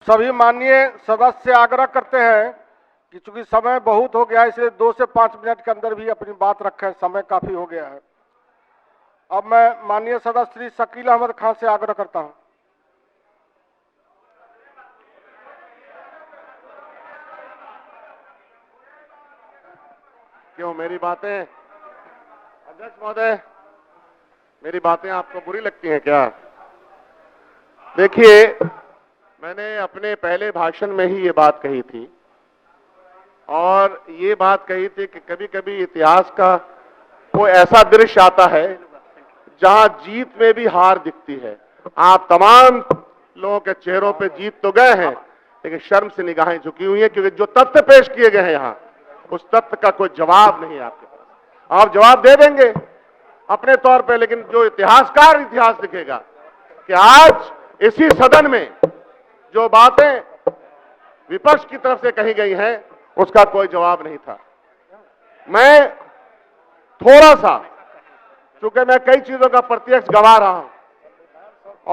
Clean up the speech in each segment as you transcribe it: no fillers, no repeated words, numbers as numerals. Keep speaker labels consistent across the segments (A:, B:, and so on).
A: सभी माननीय सदस्य आग्रह करते हैं कि चूंकि समय बहुत हो गया है, इसलिए 2 से 5 मिनट के अंदर भी अपनी बात रखें, समय काफी हो गया है। अब मैं माननीय सदस्य श्री शकील अहमद खान से आग्रह करता हूं।
B: क्यों मेरी बातें, अध्यक्ष महोदय, मेरी बातें आपको बुरी लगती हैं क्या? देखिए, मैंने अपने पहले भाषण में ही ये बात कही थी और ये बात कही थी कि कभी कभी इतिहास का कोई ऐसा दृश्य आता है जहां जीत में भी हार दिखती है। आप तमाम लोगों के चेहरों पे जीत तो गए हैं, लेकिन शर्म से निगाहें झुकी हुई हैं, क्योंकि जो तथ्य पेश किए गए हैं यहां, उस तथ्य का कोई जवाब नहीं है आपके पास। आप जवाब दे देंगे अपने तौर पे, लेकिन जो इतिहासकार इतिहास लिखेगा कि आज इसी सदन में जो बातें विपक्ष की तरफ से कही गई हैं, उसका कोई जवाब नहीं था। मैं थोड़ा सा, चूंकि मैं कई चीजों का प्रत्यक्ष गवाह रहा हूं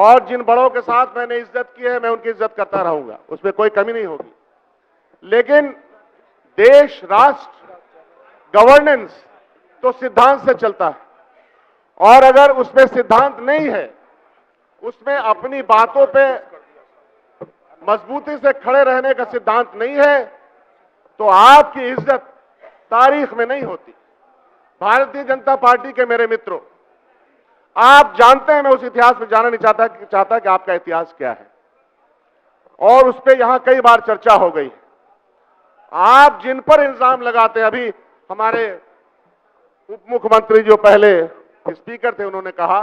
B: और जिन बड़ों के साथ मैंने इज्जत की है, मैं उनकी इज्जत करता रहूंगा, उसमें कोई कमी नहीं होगी। लेकिन देश, राष्ट्र, गवर्नेंस तो सिद्धांत से चलता है, और अगर उसमें सिद्धांत नहीं है, उसमें अपनी बातों पे मजबूती से खड़े रहने का सिद्धांत नहीं है, तो आपकी इज्जत तारीख में नहीं होती। भारतीय जनता पार्टी के मेरे मित्रों, आप जानते हैं, मैं उस इतिहास में जाना नहीं चाहता कि आपका इतिहास क्या है, और उस पर यहां कई बार चर्चा हो गई। आप जिन पर इल्जाम लगाते हैं, अभी हमारे उप मुख्यमंत्री जो पहले स्पीकर थे, उन्होंने कहा,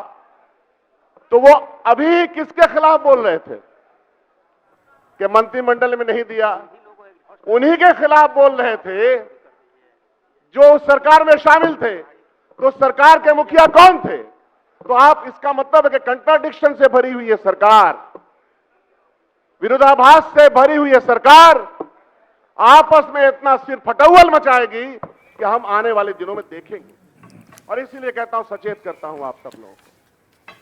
B: तो वो अभी किसके खिलाफ बोल रहे थे कि मंत्रिमंडल में नहीं दिया? उन्हीं के खिलाफ बोल रहे थे जो उस सरकार में शामिल थे। तो सरकार के मुखिया कौन थे? तो आप, इसका मतलब है कि कंट्राडिक्शन से भरी हुई है सरकार, विरोधाभास से भरी हुई है सरकार, आपस में इतना सिर फटौल मचाएगी कि हम आने वाले दिनों में देखेंगे। और इसीलिए कहता हूं, सचेत करता हूं आप सब लोगों को।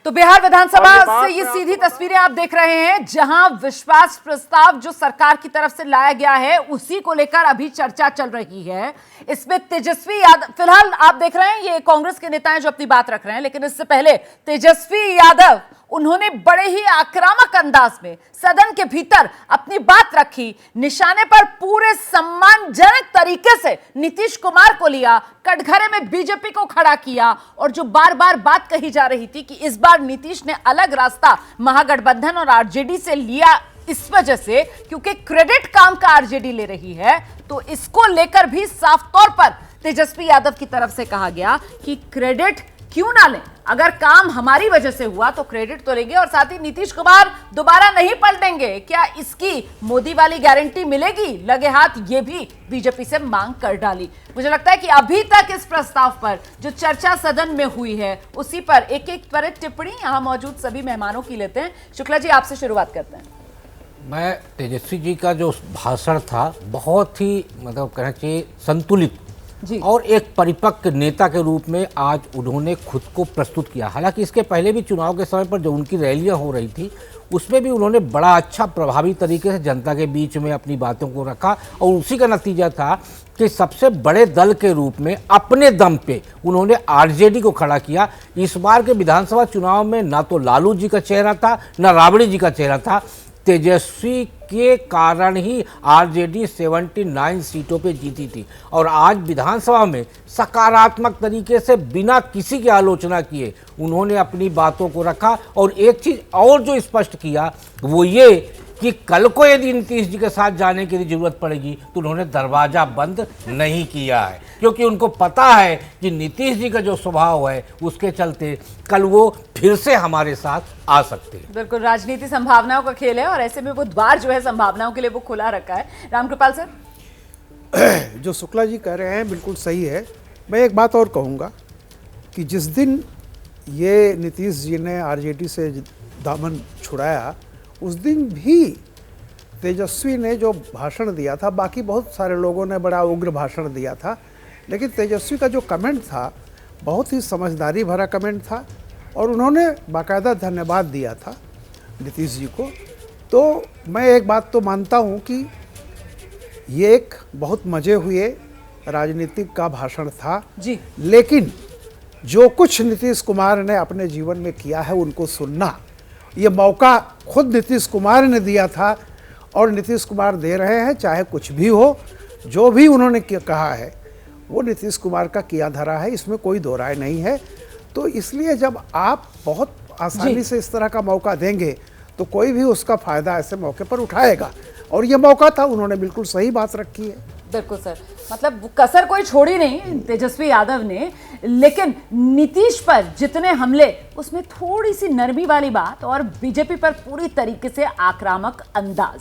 C: तो बिहार विधानसभा से ये सीधी तस्वीरें आप देख रहे हैं, जहां विश्वास प्रस्ताव जो सरकार की तरफ से लाया गया है, उसी को लेकर अभी चर्चा चल रही है। इसमें तेजस्वी यादव, फिलहाल आप देख रहे हैं ये कांग्रेस के नेता हैं जो अपनी बात रख रहे हैं, लेकिन इससे पहले तेजस्वी यादव, उन्होंने बड़े ही आक्रामक अंदाज में सदन के भीतर अपनी बात रखी, निशाने पर पूरे सम्मानजनक तरीके से नीतीश कुमार को लिया, कटघरे में बीजेपी को खड़ा किया, और जो बार बार बात कही जा रही थी कि इस बार नीतीश ने अलग रास्ता महागठबंधन और आरजेडी से लिया, इस वजह से क्योंकि क्रेडिट काम का आरजेडी ले रही है, तो इसको लेकर भी साफ तौर पर तेजस्वी यादव की तरफ से कहा गया कि क्रेडिट क्यों ना लें, अगर काम हमारी वजह से हुआ तो क्रेडिट तो लेंगे, और साथ ही नीतीश कुमार दोबारा नहीं पलटेंगे। क्या इसकी मोदी वाली गारंटी मिलेगी? लगे हाथ ये भी बीजेपी से मांग कर डाली। मुझे लगता है कि अभी तक इस प्रस्ताव पर जो चर्चा सदन में हुई है, उसी पर एक एक त्वरित टिप्पणी यहां मौजूद सभी मेहमानों की लेते हैं। शुक्ला जी, आपसे शुरुआत करते हैं।
D: मैं तेजस्वी जी का जो भाषण था, बहुत ही मतलब कहना चाहिए संतुलित और एक परिपक्व नेता के रूप में आज उन्होंने खुद को प्रस्तुत किया। हालांकि इसके पहले भी चुनाव के समय पर जो उनकी रैलियां हो रही थी, उसमें भी उन्होंने बड़ा अच्छा प्रभावी तरीके से जनता के बीच में अपनी बातों को रखा, और उसी का नतीजा था कि सबसे बड़े दल के रूप में अपने दम पे उन्होंने आरजेडी को खड़ा किया। इस बार के विधानसभा चुनाव में ना तो लालू जी का चेहरा था, ना राबड़ी जी का चेहरा था। तेजस्वी के कारण ही आरजेडी 79 सीटों पे जीती थी, और आज विधानसभा में सकारात्मक तरीके से बिना किसी की आलोचना किए उन्होंने अपनी बातों को रखा। और एक चीज़ और जो स्पष्ट किया वो ये कि कल को यदि नीतीश जी के साथ जाने की जरूरत पड़ेगी तो उन्होंने दरवाजा बंद नहीं किया है, क्योंकि उनको पता है कि नीतीश जी का जो स्वभाव है उसके चलते कल वो फिर से हमारे साथ आ सकते हैं।
C: बिल्कुल, राजनीति संभावनाओं का खेल है, और ऐसे में वो द्वार जो है संभावनाओं के लिए वो खुला रखा है। रामकृपाल सर,
E: जो शुक्ला जी कह रहे हैं बिल्कुल सही है। मैं एक बात और कहूँगा कि जिस दिन ये नीतीश जी ने आरजेडी से दामन छुड़ाया, उस दिन भी तेजस्वी ने जो भाषण दिया था, बाकी बहुत सारे लोगों ने बड़ा उग्र भाषण दिया था, लेकिन तेजस्वी का जो कमेंट था बहुत ही समझदारी भरा कमेंट था, और उन्होंने बाकायदा धन्यवाद दिया था नीतीश जी को। तो मैं एक बात तो मानता हूं कि ये एक बहुत मजे हुए राजनीतिक का भाषण था
C: जी।
E: लेकिन जो कुछ नीतीश कुमार ने अपने जीवन में किया है उनको सुनना, ये मौका खुद नीतीश कुमार ने दिया था और नीतीश कुमार दे रहे हैं। चाहे कुछ भी हो, जो भी उन्होंने कहा है वो नीतीश कुमार का किया धरा है, इसमें कोई दो राय नहीं है। तो इसलिए जब आप बहुत आसानी से इस तरह का मौका देंगे तो कोई भी उसका फ़ायदा ऐसे मौके पर उठाएगा, और ये मौका था, उन्होंने बिल्कुल सही बात रखी है।
C: बिल्कुल सर, मतलब कसर कोई छोड़ी नहीं तेजस्वी यादव ने, लेकिन नीतीश पर जितने हमले उसमें थोड़ी सी नरमी वाली बात और बीजेपी पर पूरी तरीके से आक्रामक अंदाज।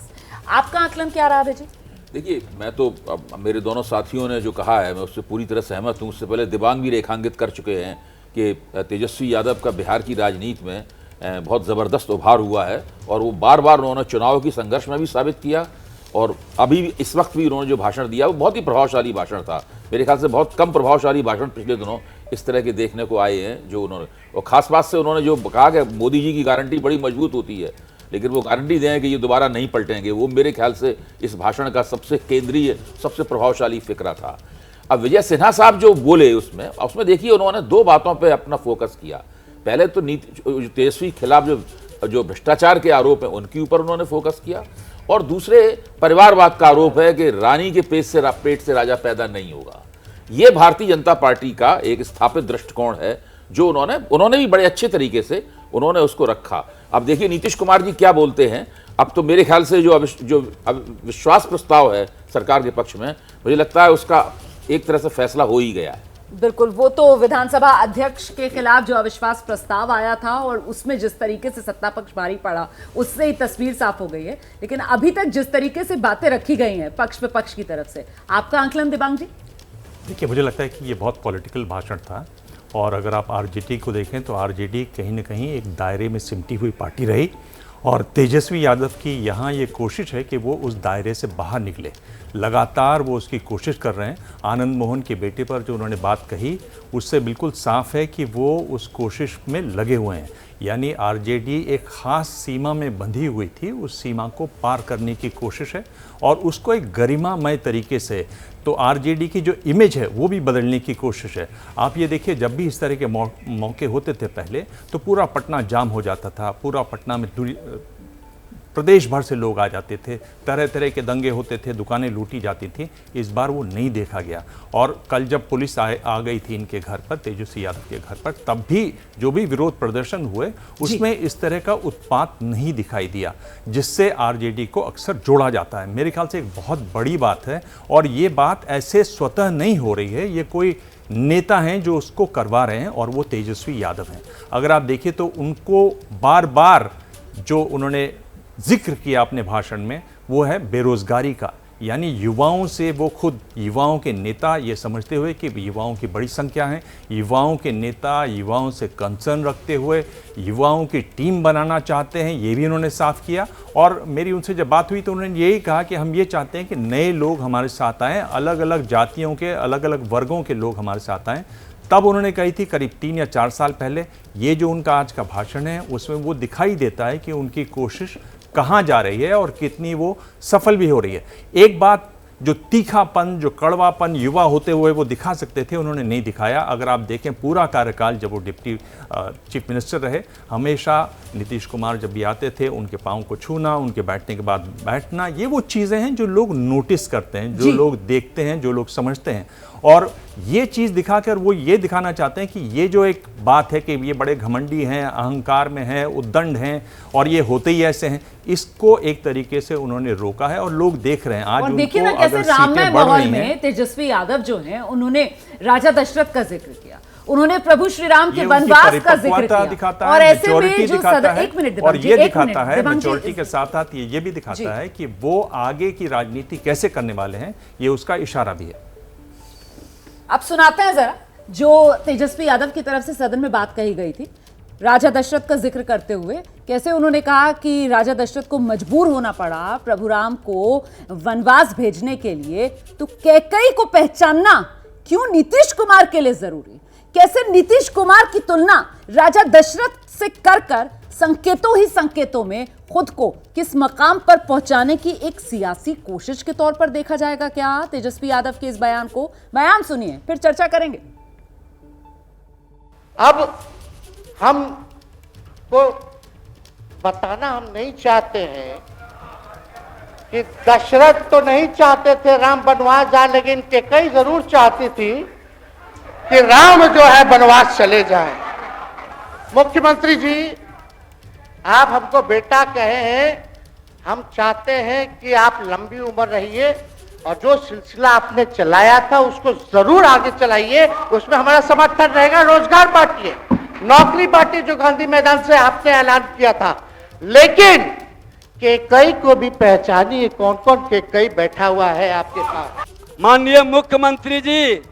C: आपका आकलन क्या रहा है जी?
F: देखिए, मैं तो मेरे दोनों साथियों ने जो कहा है मैं उससे पूरी तरह सहमत हूँ। उससे पहले दिबांग भी रेखांकित कर चुके हैं कि तेजस्वी यादव का बिहार की राजनीति में बहुत ज़बरदस्त उभार हुआ है और वो बार बार उन्होंने चुनाव की संघर्ष में भी साबित किया और अभी इस वक्त भी उन्होंने जो भाषण दिया वो बहुत ही प्रभावशाली भाषण था। मेरे ख्याल से बहुत कम प्रभावशाली भाषण पिछले दिनों इस तरह के देखने को आए हैं जो उन्होंने, और ख़ास बात से उन्होंने जो कहा कि मोदी जी की गारंटी बड़ी मजबूत होती है, लेकिन वो गारंटी दें कि ये दोबारा नहीं पलटेंगे, वो मेरे ख्याल से इस भाषण का सबसे केंद्रीय, सबसे प्रभावशाली फिक्रा था। अब विजय सिन्हा साहब जो बोले उसमें देखिए उन्होंने दो बातों पे अपना फोकस किया। पहले तो तेजस्वी खिलाफ जो भ्रष्टाचार के आरोप हैं उनके ऊपर उन्होंने फोकस किया, और दूसरे परिवारवाद का आरोप है कि रानी के पेट से राजा पैदा नहीं होगा। ये भारतीय जनता पार्टी का एक स्थापित दृष्टिकोण है जो उन्होंने भी बड़े अच्छे तरीके से उन्होंने उसको रखा। अब देखिए नीतीश कुमार जी क्या बोलते हैं। अब तो मेरे ख्याल से जो विश्वास प्रस्ताव है सरकार के पक्ष में, मुझे लगता है उसका एक तरह से फैसला हो ही गया है।
C: बिल्कुल, वो तो विधानसभा अध्यक्ष के खिलाफ जो अविश्वास प्रस्ताव आया था और उसमें जिस तरीके से सत्ता पक्ष भारी पड़ा उससे ही तस्वीर साफ हो गई है, लेकिन अभी तक जिस तरीके से बातें रखी गई हैं पक्ष विपक्ष की तरफ से, आपका आकलन दिबांग जी?
G: देखिए, मुझे लगता है कि ये बहुत पॉलिटिकल भाषण था, और अगर आप आरजेडी को देखें तो आरजेडी कहीं ना कहीं एक दायरे में सिमटी हुई पार्टी रही, और तेजस्वी यादव की यहाँ ये कोशिश है कि वो उस दायरे से बाहर निकले। लगातार वो उसकी कोशिश कर रहे हैं। आनंद मोहन के बेटे पर जो उन्होंने बात कही उससे बिल्कुल साफ है कि वो उस कोशिश में लगे हुए हैं। यानी आरजेडी एक ख़ास सीमा में बंधी हुई थी, उस सीमा को पार करने की कोशिश है और उसको एक गरिमामय तरीके से, तो आरजेडी की जो इमेज है वो भी बदलने की कोशिश है। आप ये देखिए, जब भी इस तरह के मौके होते थे पहले तो पूरा पटना जाम हो जाता था, पूरा पटना में प्रदेश भर से लोग आ जाते थे, तरह तरह के दंगे होते थे, दुकानें लूटी जाती थी। इस बार वो नहीं देखा गया, और कल जब पुलिस आ गई थी इनके घर पर, तेजस्वी यादव के घर पर, तब भी जो भी विरोध प्रदर्शन हुए उसमें इस तरह का उत्पात नहीं दिखाई दिया, जिससे आरजेडी को अक्सर जोड़ा जाता है। मेरे ख्याल से एक बहुत बड़ी बात है, और ये बात ऐसे स्वतः नहीं हो रही है, ये कोई नेता हैं जो उसको करवा रहे हैं, और वो तेजस्वी यादव हैं। अगर आप देखिए तो उनको बार बार जो उन्होंने जिक्र किया अपने भाषण में वो है बेरोजगारी का। यानी युवाओं से, वो खुद युवाओं के नेता ये समझते हुए कि युवाओं की बड़ी संख्या है, युवाओं के नेता युवाओं से कंसर्न रखते हुए युवाओं की टीम बनाना चाहते हैं, ये भी उन्होंने साफ किया। और मेरी उनसे जब बात हुई तो उन्होंने यही कहा कि हम ये चाहते हैं कि नए लोग हमारे साथ आएँ, अलग अलग जातियों के, अलग अलग वर्गों के लोग हमारे साथ आएँ। तब उन्होंने कही थी करीब 3 या 4 साल पहले। ये जो उनका आज का भाषण है उसमें वो दिखाई देता है कि उनकी कोशिश कहाँ जा रही है और कितनी वो सफल भी हो रही है। एक बात, जो तीखापन, जो कड़वापन युवा होते हुए वो दिखा सकते थे, उन्होंने नहीं दिखाया। अगर आप देखें पूरा कार्यकाल जब वो डिप्टी चीफ मिनिस्टर रहे, हमेशा नीतीश कुमार जब भी आते थे उनके पाँव को छूना, उनके बैठने के बाद बैठना, ये वो चीज़ें हैं जो लोग नोटिस करते हैं, जो लोग देखते हैं, जो लोग समझते हैं। और ये चीज़ दिखाकर वो ये दिखाना चाहते हैं कि ये जो एक बात है कि ये बड़े घमंडी हैं, अहंकार में हैं, उद्दंड हैं और ये होते ही ऐसे हैं, इसको एक तरीके से उन्होंने रोका है और लोग देख रहे हैं। आज
C: और देखिए ना कैसे राममय माहौल में तेजस्वी यादव जो हैं उन्होंने राजा दशरथ का जिक्र किया, उन्होंने प्रभु श्री राम के वनवास का जिक्र किया, और ऐसे में जो एक मिनट,
G: और ये दिखाता है मैच्योरिटी के साथ साथ ये भी दिखाता है कि वो आगे की राजनीति कैसे करने वाले हैं, ये उसका इशारा भी है।
C: अब सुनाते हैं जरा जो तेजस्वी यादव की तरफ से सदन में बात कही गई थी राजा दशरथ का जिक्र करते हुए, कैसे उन्होंने कहा कि राजा दशरथ को मजबूर होना पड़ा प्रभु राम को वनवास भेजने के लिए, तो कैकेयी को पहचानना क्यों नीतीश कुमार के लिए जरूरी, कैसे नीतीश कुमार की तुलना राजा दशरथ से कर संकेतों ही संकेतों में खुद को किस मकाम पर पहुंचाने की एक सियासी कोशिश के तौर पर देखा जाएगा क्या तेजस्वी यादव के इस बयान को? बयान सुनिए, फिर चर्चा करेंगे।
H: अब हम को बताना हम नहीं चाहते हैं कि दशरथ तो नहीं चाहते थे राम वनवास जाए, लेकिन कैकेयी जरूर चाहती थी कि राम जो है वनवास चले जाए। मुख्यमंत्री जी, आप हमको बेटा कहे हैं, हम चाहते हैं कि आप लंबी उम्र रहिए और जो सिलसिला आपने चलाया था उसको जरूर आगे चलाइए, उसमें हमारा समर्थन रहेगा। रोजगार बांटिए, नौकरी बांटिए, जो गांधी मैदान से आपने ऐलान किया था, लेकिन कैकेयी को भी पहचानिए, कौन कौन कैकेयी बैठा हुआ है आपके पास।
I: माननीय मुख्यमंत्री जी,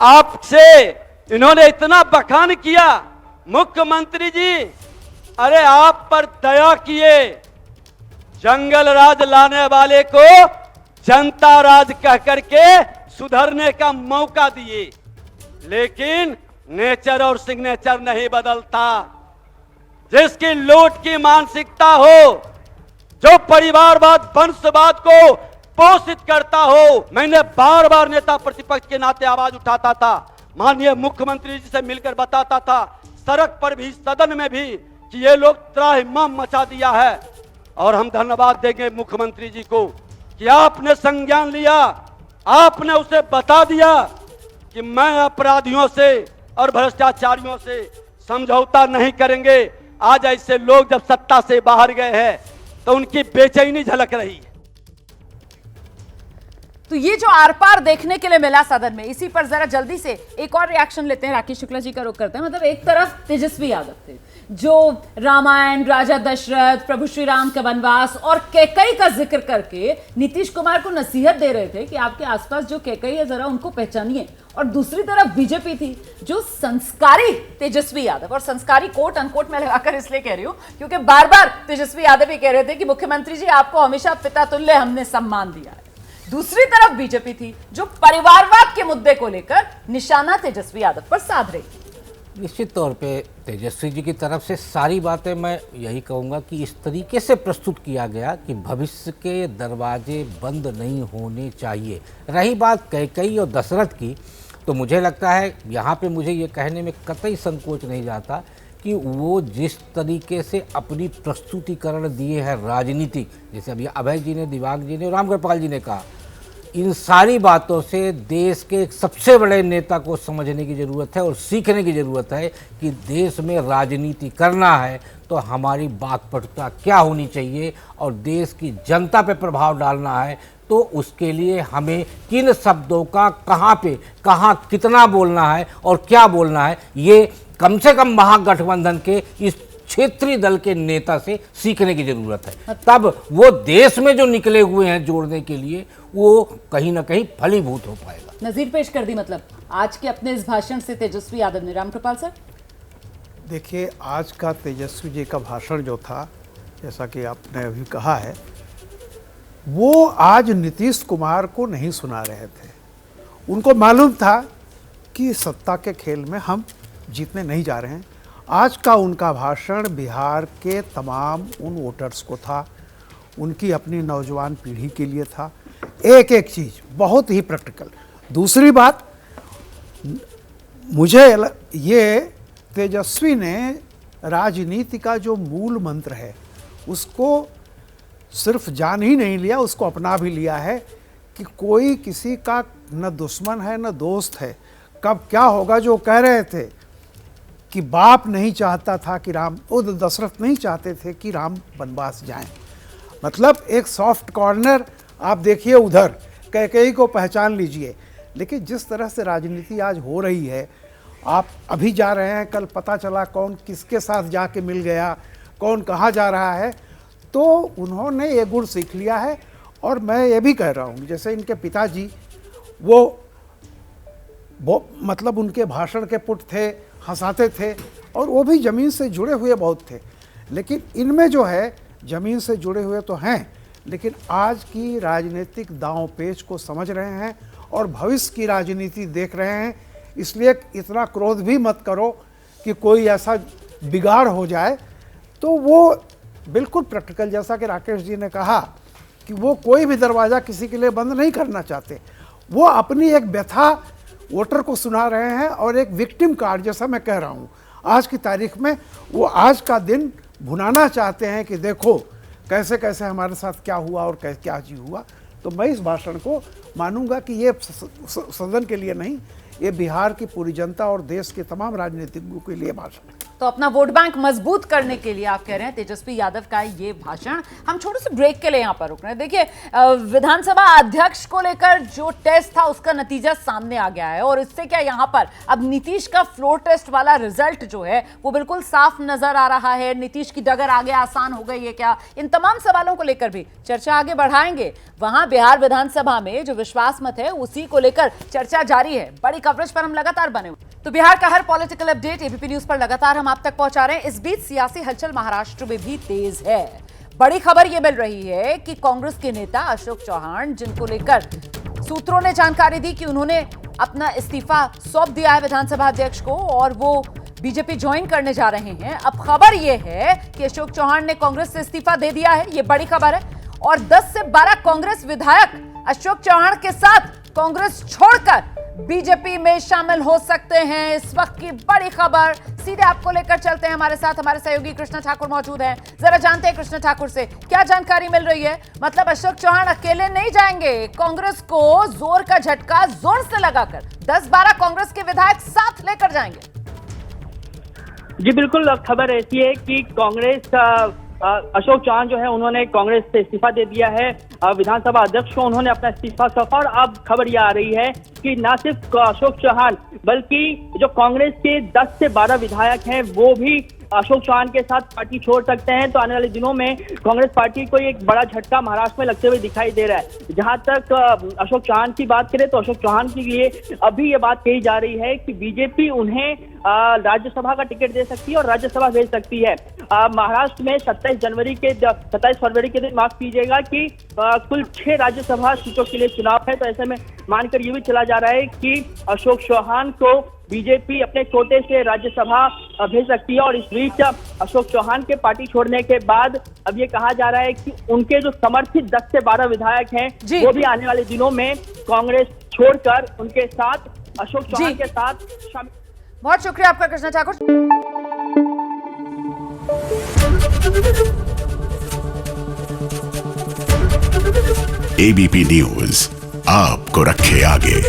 I: आपसे इन्होंने इतना बखान किया। मुख्यमंत्री जी, अरे आप पर दया किए, जंगल राज लाने वाले को जनता राज कह करके सुधरने का मौका दिए, लेकिन नेचर और सिग्नेचर नहीं बदलता। जिसकी लूट की मानसिकता हो, जो परिवारवाद वंशवाद को पोषित करता हो, मैंने बार बार नेता प्रतिपक्ष के नाते आवाज उठाता था, माननीय मुख्यमंत्री जी से मिलकर बताता था, सड़क पर भी सदन में भी, कि ये लोग त्राहिमाम मचा दिया है। और हम धन्यवाद देंगे मुख्यमंत्री जी को कि आपने संज्ञान लिया, आपने उसे बता दिया कि मैं अपराधियों से और भ्रष्टाचारियों से समझौता नहीं करेंगे। आज ऐसे लोग जब सत्ता से बाहर गए हैं तो उनकी बेचैनी झलक रही है।
C: तो ये जो आर पार देखने के लिए मिला सदन में, इसी पर जरा जल्दी से एक और रिएक्शन लेते हैं। राकेश शुक्ला जी का रुख करते हैं। मतलब एक तरफ तेजस्वी यादव थे जो रामायण, राजा दशरथ, प्रभु श्री राम का वनवास और कैकेयी का जिक्र करके नीतीश कुमार को नसीहत दे रहे थे कि आपके आसपास जो कैकेयी है जरा उनको पहचानिए, और दूसरी तरफ बीजेपी थी जो संस्कारी तेजस्वी यादव, और संस्कारी कोट अनकोट में लगाकर इसलिए कह रही हूं क्योंकि बार बार तेजस्वी यादव ही कह रहे थे कि मुख्यमंत्री जी आपको हमेशा पिता तुल्य हमने सम्मान दिया है। दूसरी तरफ बीजेपी थी जो परिवारवाद के मुद्दे को लेकर निशाना तेजस्वी यादव पर साध रही थी।
D: निश्चित तौर पे तेजस्वी जी की तरफ से सारी बातें मैं यही कहूँगा कि इस तरीके से प्रस्तुत किया गया कि भविष्य के दरवाजे बंद नहीं होने चाहिए। रही बात कैकेयी और दशरथ की, तो मुझे लगता है यहाँ पे मुझे ये कहने में कतई संकोच नहीं जाता कि वो जिस तरीके से अपनी प्रस्तुतिकरण दिए हैं राजनीतिक, जैसे अभी अभय जी ने, दिवाग जी ने, रामकृपाल जी ने कहा, इन सारी बातों से देश के एक सबसे बड़े नेता को समझने की ज़रूरत है और सीखने की ज़रूरत है कि देश में राजनीति करना है तो हमारी वाक्पटुता क्या होनी चाहिए, और देश की जनता पे प्रभाव डालना है तो उसके लिए हमें किन शब्दों का कहाँ पे कहाँ कितना बोलना है और क्या बोलना है, ये कम से कम महागठबंधन के इस क्षेत्रीय दल के नेता से सीखने की जरूरत है। तब वो देश में जो निकले हुए हैं जोड़ने के लिए, वो कहीं ना कहीं फलीभूत हो पाएगा।
C: नजीर पेश कर दी मतलब आज के अपने इस भाषण से तेजस्वी यादव ने। रामकृपाल सर,
E: देखिए, आज का तेजस्वी जी का भाषण जो था, जैसा कि आपने अभी कहा है, वो आज नीतीश कुमार को नहीं सुना रहे थे। उनको मालूम था कि सत्ता के खेल में हम जीतने नहीं जा रहे हैं। आज का उनका भाषण बिहार के तमाम उन वोटर्स को था, उनकी अपनी नौजवान पीढ़ी के लिए था। एक एक चीज़ बहुत ही प्रैक्टिकल। दूसरी बात, मुझे ये तेजस्वी ने राजनीति का जो मूल मंत्र है उसको सिर्फ जान ही नहीं लिया, उसको अपना भी लिया है कि कोई किसी का न दुश्मन है न दोस्त है। कब क्या होगा, जो कह रहे थे कि बाप नहीं चाहता था कि राम, वो दशरथ नहीं चाहते थे कि राम वनवास जाएं। मतलब एक सॉफ्ट कॉर्नर आप देखिए उधर, कैकेयी को पहचान लीजिए। लेकिन जिस तरह से राजनीति आज हो रही है, आप अभी जा रहे हैं, कल पता चला कौन किसके साथ जाके मिल गया, कौन कहाँ जा रहा है, तो उन्होंने ये गुण सीख लिया है। और मैं ये भी कह रहा हूँ, जैसे इनके पिताजी वो मतलब उनके भाषण के पुट थे, हंसाते थे, और वो भी ज़मीन से जुड़े हुए बहुत थे। लेकिन इनमें जो है, ज़मीन से जुड़े हुए तो हैं, लेकिन आज की राजनीतिक दांव पेच को समझ रहे हैं और भविष्य की राजनीति देख रहे हैं। इसलिए इतना क्रोध भी मत करो कि कोई ऐसा बिगाड़ हो जाए, तो वो बिल्कुल प्रैक्टिकल, जैसा कि राकेश जी ने कहा कि वो कोई भी दरवाज़ा किसी के लिए बंद नहीं करना चाहते। वो अपनी एक व्यथा वोटर को सुना रहे हैं और एक विक्टिम कार्ड, जैसा मैं कह रहा हूँ, आज की तारीख में वो आज का दिन भुनाना चाहते हैं कि देखो कैसे कैसे हमारे साथ क्या हुआ और क्या चीज़ हुआ। तो मैं इस भाषण को मानूंगा कि ये सदन के लिए नहीं, ये बिहार की पूरी जनता और देश के तमाम राजनीतिज्ञों के लिए भाषण है।
C: तो अपना वोट बैंक मजबूत करने के लिए आप कह रहे हैं तेजस्वी यादव का ये भाषण। हम छोटे से ब्रेक के लिए यहां पर रुक रहे हैं। देखिए, विधानसभा अध्यक्ष को लेकर जो टेस्ट था उसका नतीजा सामने आ गया है, और इससे क्या यहां पर अब नीतीश का फ्लोर टेस्ट वाला रिजल्ट जो है वो बिल्कुल साफ नजर आ रहा है। नीतीश की डगर आगे आसान हो गई है क्या? इन तमाम सवालों को लेकर भी चर्चा आगे बढ़ाएंगे। वहां बिहार विधानसभा में जो विश्वास मत है उसी को लेकर चर्चा जारी है। बड़ी कवरेज पर हम लगातार बने हुए, तो बिहार का हर पॉलिटिकल अपडेट एबीपी न्यूज पर लगातार हम आप तक पहुंचा रहे हैं। इस बीच सियासी हलचल महाराष्ट्र में भी तेज है। बड़ी खबर यह मिल रही है कि कांग्रेस के नेता अशोक चौहान, जिनको लेकर सूत्रों ने जानकारी दी कि उन्होंने अपना इस्तीफा सौंप दिया है विधानसभा अध्यक्ष को और वो बीजेपी ज्वाइन करने जा रहे हैं। अब खबर यह है कि अशोक चौहान ने कांग्रेस से इस्तीफा दे दिया है, यह बड़ी खबर है। और 10 से 12 कांग्रेस विधायक अशोक चौहान के साथ कांग्रेस छोड़कर बीजेपी में शामिल हो सकते हैं। इस वक्त की बड़ी खबर सीधे आपको लेकर चलते हैं। हमारे साथ हमारे सहयोगी कृष्णा ठाकुर मौजूद हैं। जरा जानते हैं कृष्णा ठाकुर से क्या जानकारी मिल रही है। मतलब अशोक चौहान अकेले नहीं जाएंगे, कांग्रेस को जोर का झटका जोर से लगाकर 10-12 कांग्रेस के विधायक साथ लेकर जाएंगे।
J: जी बिल्कुल, खबर ऐसी है कि कांग्रेस अशोक चौहान जो है उन्होंने कांग्रेस से इस्तीफा दे दिया है। विधानसभा अध्यक्ष को उन्होंने अपना इस्तीफा सौंपा और अब खबर यह आ रही है कि न सिर्फ अशोक चौहान बल्कि जो कांग्रेस के 10 से 12 विधायक हैं वो भी अशोक चौहान के साथ पार्टी छोड़ सकते हैं। तो आने वाले दिनों में कांग्रेस पार्टी को एक बड़ा झटका महाराष्ट्र में लगते हुए दिखाई दे रहा है। जहां तक अशोक चौहान की बात करें तो अशोक चौहान के लिए अभी ये बात कही जा रही है कि बीजेपी उन्हें राज्यसभा का टिकट दे सकती है और राज्यसभा भेज सकती है। महाराष्ट्र में 27 फरवरी के दिन माफ कीजिएगा कि कुल 6 राज्यसभा सीटों के लिए चुनाव है। तो ऐसे में मानकर ये भी चला जा रहा है कि अशोक चौहान को बीजेपी अपने कोटे से राज्यसभा भेज सकती है। और इस बीच अशोक चौहान के पार्टी छोड़ने के बाद अब ये कहा जा रहा है कि उनके जो समर्थित 10 से 12 विधायक हैं वो भी आने वाले दिनों में कांग्रेस छोड़कर उनके साथ अशोक चौहान के साथ शामिल।
C: बहुत शुक्रिया आपका कृष्णा ठाकुर।
K: एबीपी न्यूज आपको रखे आगे।